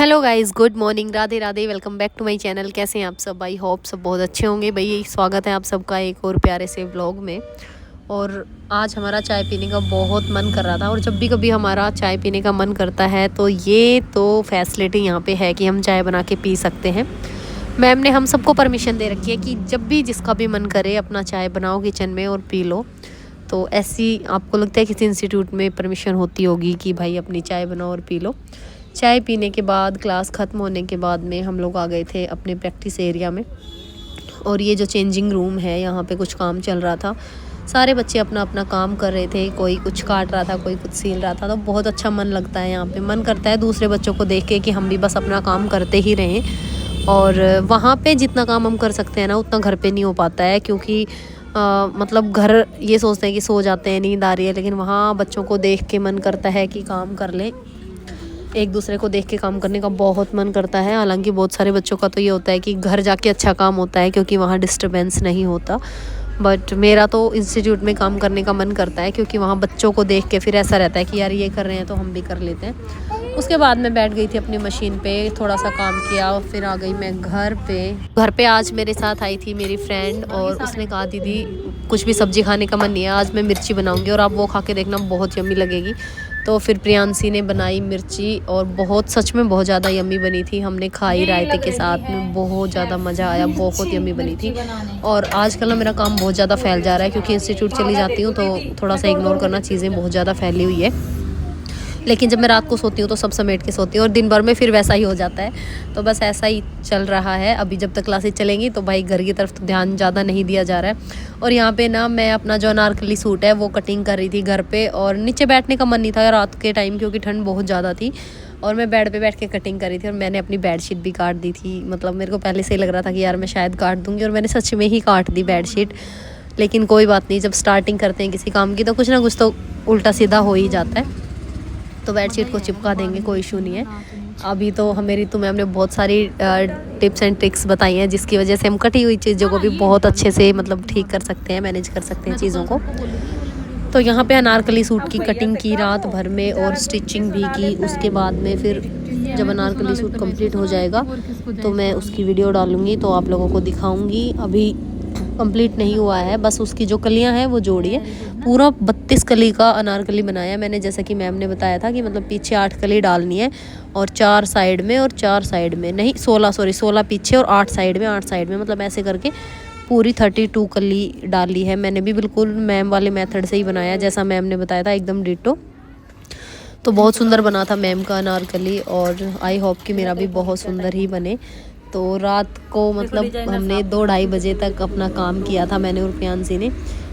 Hello guys, good morning, Radhe Radhe. Welcome back to my channel. कैसे हैं आप सब? आई होप सब बहुत अच्छे होंगे। भाई स्वागत है आप सबका एक और प्यारे से व्लॉग में। और आज हमारा चाय पीने का बहुत मन कर रहा था, और जब भी कभी हमारा चाय पीने का मन करता है तो ये तो फैसिलिटी यहाँ पे है कि हम चाय बना के पी सकते हैं। मैम ने हम सबको परमिशन दे रखी है कि जब भी जिसका भी मन करे अपना चाय बनाओ किचन में और पी लो। तो ऐसी आपको लगता है किसी इंस्टीट्यूट में परमिशन होती होगी कि भाई अपनी चाय बनाओ और पी लो। चाय पीने के बाद क्लास ख़त्म होने के बाद में हम लोग आ गए थे अपने प्रैक्टिस एरिया में। और ये जो चेंजिंग रूम है, यहाँ पे कुछ काम चल रहा था। सारे बच्चे अपना अपना काम कर रहे थे, कोई कुछ काट रहा था, कोई कुछ सील रहा था। तो बहुत अच्छा मन लगता है यहाँ पे। मन करता है दूसरे बच्चों को देख के कि हम भी बस अपना काम करते ही रहें। और वहाँ पे जितना काम हम कर सकते हैं ना, उतना घर पे नहीं हो पाता है, क्योंकि मतलब घर ये सोचते हैं कि सो जाते हैं, नींद आ रही है, लेकिन वहाँ बच्चों को देख के मन करता है कि काम कर लें। एक दूसरे को देख के काम करने का बहुत मन करता है। हालांकि बहुत सारे बच्चों का तो ये होता है कि घर जाके अच्छा काम होता है, क्योंकि वहाँ डिस्टर्बेंस नहीं होता। बट मेरा तो इंस्टीट्यूट में काम करने का मन करता है, क्योंकि वहाँ बच्चों को देख के फिर ऐसा रहता है कि यार ये कर रहे हैं तो हम भी कर लेते हैं। उसके बाद मैं बैठ गई थी अपनी मशीन पे, थोड़ा सा काम किया, फिर आ गई मैं घर पे। आज मेरे साथ आई थी मेरी फ्रेंड, और उसने कहा दीदी कुछ भी सब्जी खाने का मन नहीं है, आज मैं मिर्ची बनाऊंगी और आप वो खा के देखना, बहुत यम्मी लगेगी। तो फिर प्रियांशी ने बनाई मिर्ची, और बहुत सच में बहुत ज़्यादा यम्मी बनी थी। हमने खाई रायते के साथ में, बहुत ज़्यादा मज़ा आया, बहुत यम्मी बनी थी। और आजकल ना मेरा काम बहुत ज़्यादा फैल जा रहा है, क्योंकि इंस्टीट्यूट चली जाती हूँ तो थोड़ा सा इग्नोर करना, चीज़ें बहुत ज़्यादा फैली हुई है। लेकिन जब मैं रात को सोती हूँ तो सब समेट के सोती हूँ, और दिन भर में फिर वैसा ही हो जाता है। तो बस ऐसा ही चल रहा है। अभी जब तक क्लासेस चलेंगी तो भाई घर की तरफ तो ध्यान ज़्यादा नहीं दिया जा रहा है। और यहाँ पे ना मैं अपना जो अनारकली सूट है वो कटिंग कर रही थी घर पे, और नीचे बैठने का मन नहीं था रात के टाइम, क्योंकि ठंड बहुत ज़्यादा थी। और मैं बेड पे बैठ के कटिंग कर रही थी, और मैंने अपनी बेडशीट भी काट दी थी। मतलब मेरे को पहले से ही लग रहा था कि यार मैं शायद काट दूँगी, और मैंने सच में ही काट दी बेडशीट। लेकिन कोई बात नहीं, जब स्टार्टिंग करते हैं किसी काम की तो कुछ ना कुछ तो उल्टा सीधा हो ही जाता है। तो बेडशीट को चिपका देंगे, कोई इशू नहीं है। अभी तो मेरी तो मैम ने बहुत सारी टिप्स एंड ट्रिक्स बताई हैं, जिसकी वजह से हम कटी हुई चीज़ों को भी बहुत अच्छे से मतलब ठीक कर सकते हैं, मैनेज कर सकते हैं चीज़ों को। तो यहाँ पे अनारकली सूट की कटिंग की रात भर में, और स्टिचिंग भी की। उसके बाद में फिर जब अनारकली सूट कंप्लीट हो जाएगा तो मैं उसकी वीडियो डालूँगी, तो आप लोगों को दिखाऊँगी। अभी कंप्लीट नहीं हुआ है, बस उसकी जो कलियां हैं वो जोड़ी है। पूरा 32 कली का अनारकली बनाया मैंने, जैसा कि मैम ने बताया था कि मतलब पीछे 8 कली डालनी है, और 4 साइड में, और 4 साइड में नहीं 16 पीछे और 8 साइड में, 8 साइड में, मतलब ऐसे करके पूरी 32 कली डाली है मैंने भी। बिल्कुल मैम वाले मेथड से ही बनाया, जैसा मैम ने बताया था, एकदम डिटो। तो बहुत सुंदर बना था मैम का अनारकली, और आई होप कि मेरा भी बहुत सुंदर ही बने। तो रात को मतलब हमने 2-2:30 बजे तक अपना काम किया था, मैंने और प्रियांशी ने।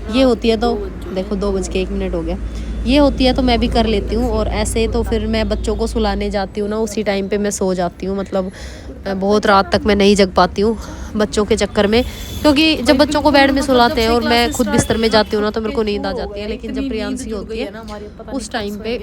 ये होती है तो देखो 2:01 हो गया। ये होती है तो मैं भी कर लेती हूँ, और ऐसे तो फिर मैं बच्चों को सुलाने जाती हूँ ना, उसी टाइम पे मैं सो जाती हूँ। मतलब बहुत रात तक मैं नहीं जग पाती हूँ बच्चों के चक्कर में, क्योंकि जब बच्चों को बेड में सुलाते हैं और मैं खुद बिस्तर में जाती हूँ ना, तो मेरे को नींद आ जाती है। लेकिन जब प्रियांशी होती है उस टाइम पे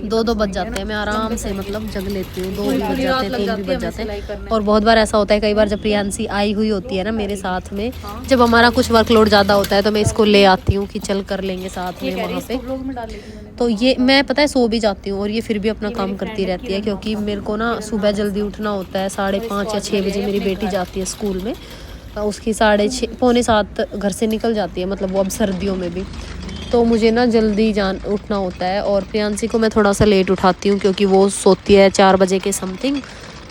2-2 बज जाते हैं, मैं आराम से मतलब जग लेती हूँ। 2 भी बज जाते हैं, 3 भी बज जाते हैं। और बहुत बार ऐसा होता है, कई बार जब प्रियांशी आई हुई होती है ना मेरे साथ में, जब हमारा कुछ वर्कलोड ज़्यादा होता है तो मैं इसको ले आती हूँ कि चल कर लेंगे साथ में वहाँ पे। तो ये मैं पता है सो भी जाती हूँ, और ये फिर भी अपना काम करती रहती है, क्योंकि मेरे को ना सुबह जल्दी उठना होता है। 5:30 या 6 बजे मेरी बेटी जाती है स्कूल में। उसकी 6:30 पौने 7 घर से निकल जाती है, मतलब वो अब सर्दियों में भी। तो मुझे ना जल्दी उठना होता है, और प्रियांशी को मैं थोड़ा सा लेट उठाती हूँ, क्योंकि वो सोती है 4 बजे के समथिंग।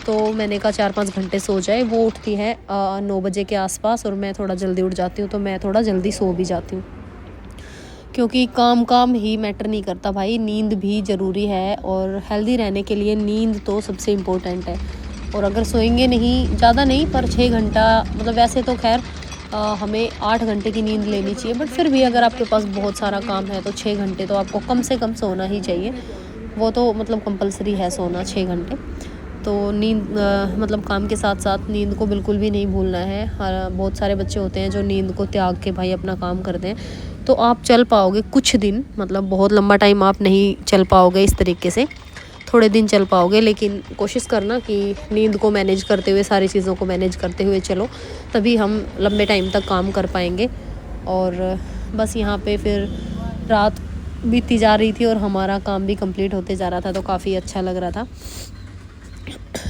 तो मैंने कहा 4-5 घंटे सो जाए। वो उठती है 9 बजे के आसपास, और मैं थोड़ा जल्दी उठ जाती हूँ, तो मैं थोड़ा जल्दी सो भी जाती हूँ। क्योंकि काम ही मैटर नहीं करता भाई, नींद भी ज़रूरी है, और हेल्दी रहने के लिए नींद तो सबसे इम्पोर्टेंट है। और अगर सोएंगे नहीं, ज़्यादा नहीं पर 6 घंटा, मतलब वैसे तो खैर हमें 8 घंटे की नींद लेनी चाहिए, बट फिर भी अगर आपके पास बहुत सारा काम है तो 6 घंटे तो आपको कम से कम सोना ही चाहिए। वो तो मतलब कंपलसरी है सोना 6 घंटे। तो नींद मतलब काम के साथ साथ नींद को बिल्कुल भी नहीं भूलना है। बहुत सारे बच्चे होते हैं जो नींद को त्याग के भाई अपना काम करते हैं। तो आप चल पाओगे कुछ दिन, मतलब बहुत लंबा टाइम आप नहीं चल पाओगे इस तरीके से, थोड़े दिन चल पाओगे। लेकिन कोशिश करना कि नींद को मैनेज करते हुए, सारी चीज़ों को मैनेज करते हुए चलो, तभी हम लंबे टाइम तक काम कर पाएंगे। और बस यहाँ पे फिर रात बीतती जा रही थी, और हमारा काम भी कंप्लीट होते जा रहा था, तो काफ़ी अच्छा लग रहा था।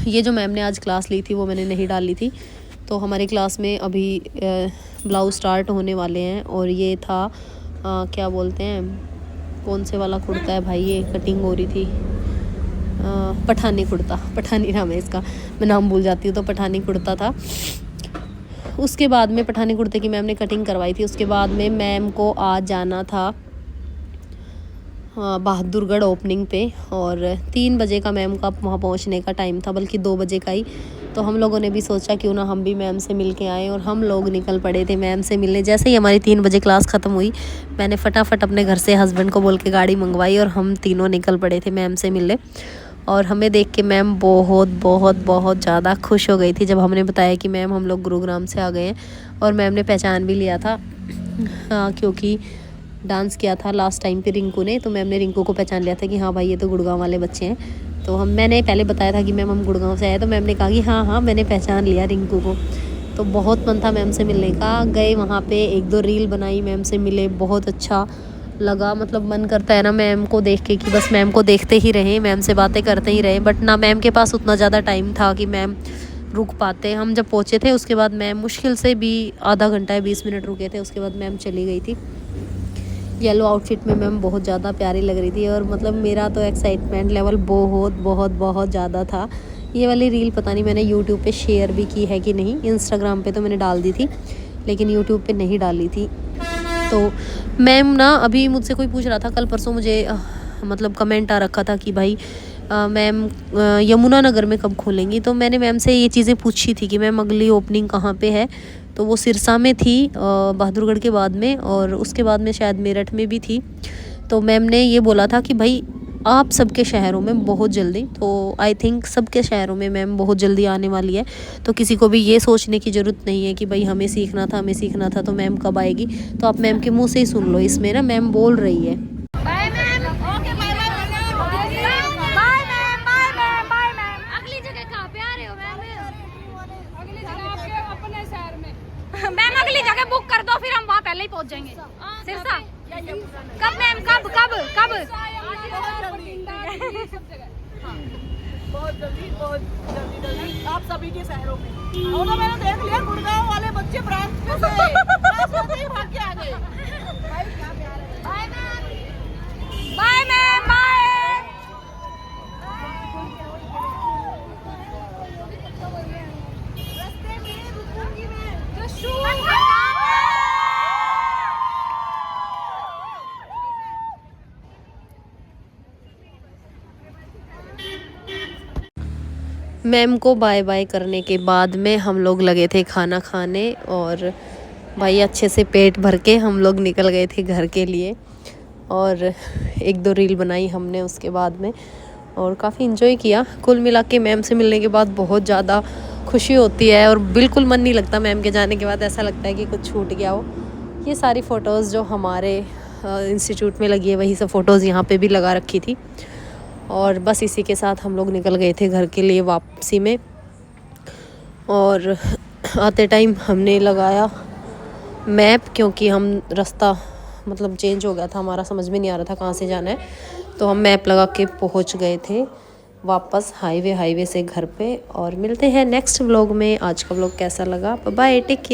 ये जो मैम ने आज क्लास ली थी वो मैंने नहीं डाली थी। तो हमारी क्लास में अभी ब्लाउज स्टार्ट होने वाले हैं और ये था क्या बोलते हैं, कौन से वाला कुर्ता है भाई, ये कटिंग हो रही थी, पठानी कुर्ता, पठानी नाम है इसका, मैं नाम भूल जाती हूँ। तो पठानी कुर्ता था। उसके बाद में पठानी कुर्ते की मैम ने कटिंग करवाई थी। उसके बाद में मैम को आज जाना था बहादुरगढ़ ओपनिंग पे और 3 बजे का मैम का वहाँ पहुँचने का टाइम था, बल्कि 2 बजे का ही। तो हम लोगों ने भी सोचा क्यों ना हम भी मैम से मिल के आएँ, और हम लोग निकल पड़े थे मैम से मिलने। जैसे ही हमारी 3 बजे क्लास ख़त्म हुई, मैंने फटाफट अपने घर से हस्बैंड को बोल के गाड़ी मंगवाई और हम तीनों निकल पड़े थे मैम से मिलने। और हमें देख के मैम बहुत बहुत बहुत ज़्यादा खुश हो गई थी जब हमने बताया कि मैम हम लोग गुरुग्राम से आ गए हैं। और मैम ने पहचान भी लिया था, क्योंकि डांस किया था लास्ट टाइम पे रिंकू ने, तो मैम ने रिंकू को पहचान लिया था कि हाँ भाई ये तो गुड़गांव वाले बच्चे हैं। तो मैंने पहले बताया था कि मैम हम गुड़गांव से आए, तो मैम ने कहा कि हाँ मैंने पहचान लिया रिंकू को। तो बहुत मन था मैम से मिलने का। गए वहाँ पे, 1-2 रील बनाई, मैम से मिले, बहुत अच्छा लगा। मतलब मन करता है ना मैम को देख के कि बस मैम को देखते ही रहें, मैम से बातें करते ही रहें। बट ना मैम के पास उतना ज़्यादा टाइम था कि मैम रुक पाते। हम जब पहुँचे थे उसके बाद मैम मुश्किल से भी आधा घंटा या 20 मिनट रुके थे, उसके बाद मैम चली गई थी। येलो आउटफिट में मैम बहुत ज़्यादा प्यारी लग रही थी और मतलब मेरा तो एक्साइटमेंट लेवल बहुत बहुत बहुत ज़्यादा था। ये वाली रील पता नहीं मैंने यूट्यूब पे शेयर भी की है कि नहीं, इंस्टाग्राम पे तो मैंने डाल दी थी लेकिन यूट्यूब पे नहीं डाली थी। तो मैम ना अभी मुझसे कोई पूछ रहा था, कल परसों मुझे मतलब कमेंट आ रखा था कि भाई मैम यमुनानगर में कब खोलेंगी। तो मैंने मैम से ये चीज़ें पूछी थी कि मैम अगली ओपनिंग कहाँ पे है। तो वो सिरसा में थी बहादुरगढ़ के बाद में, और उसके बाद में शायद मेरठ में भी थी। तो मैम ने ये बोला था कि भाई आप सबके शहरों में बहुत जल्दी, तो आई थिंक सबके शहरों में मैम बहुत जल्दी आने वाली है। तो किसी को भी ये सोचने की ज़रूरत नहीं है कि भाई हमें सीखना था तो मैम कब आएगी। तो आप मैम के मुँह से ही सुन लो, इसमें ना मैम बोल रही है। मैम अगली जगह बुक कर दो, फिर हम वहाँ पहले ही पहुँच जाएंगे सिरसा। कब मैम, कब कब कब? बहुत जल्दी आप सभी के शहरों में। और मैंने देख लिया गुड़गांव वाले बच्चे ब्रांच में से भाग के आ गए। भाई क्या प्यार है। Bye ma'am, bye ma'am, bye. रास्ते में रुकूंगी मैं। मैम को बाय बाय करने के बाद में हम लोग लगे थे खाना खाने, और भाई अच्छे से पेट भर के हम लोग निकल गए थे घर के लिए। और 1-2 रील बनाई हमने उसके बाद में, और काफ़ी इन्जॉय किया। कुल मिला के मैम से मिलने के बाद बहुत ज़्यादा खुशी होती है और बिल्कुल मन नहीं लगता मैम के जाने के बाद, ऐसा लगता है कि कुछ छूट गया हो। ये सारी फ़ोटोज़ जो हमारे इंस्टीट्यूट में लगी है वही सब फ़ोटोज़ यहाँ पे भी लगा रखी थी। और बस इसी के साथ हम लोग निकल गए थे घर के लिए वापसी में। और आते टाइम हमने लगाया मैप, क्योंकि हम रास्ता मतलब चेंज हो गया था हमारा, समझ में नहीं आ रहा था कहाँ से जाना है। तो हम मैप लगा के पहुँच गए थे वापस हाईवे से घर पे। और मिलते हैं नेक्स्ट व्लॉग में। आज का व्लॉग कैसा लगा, बाय, टेक केयर।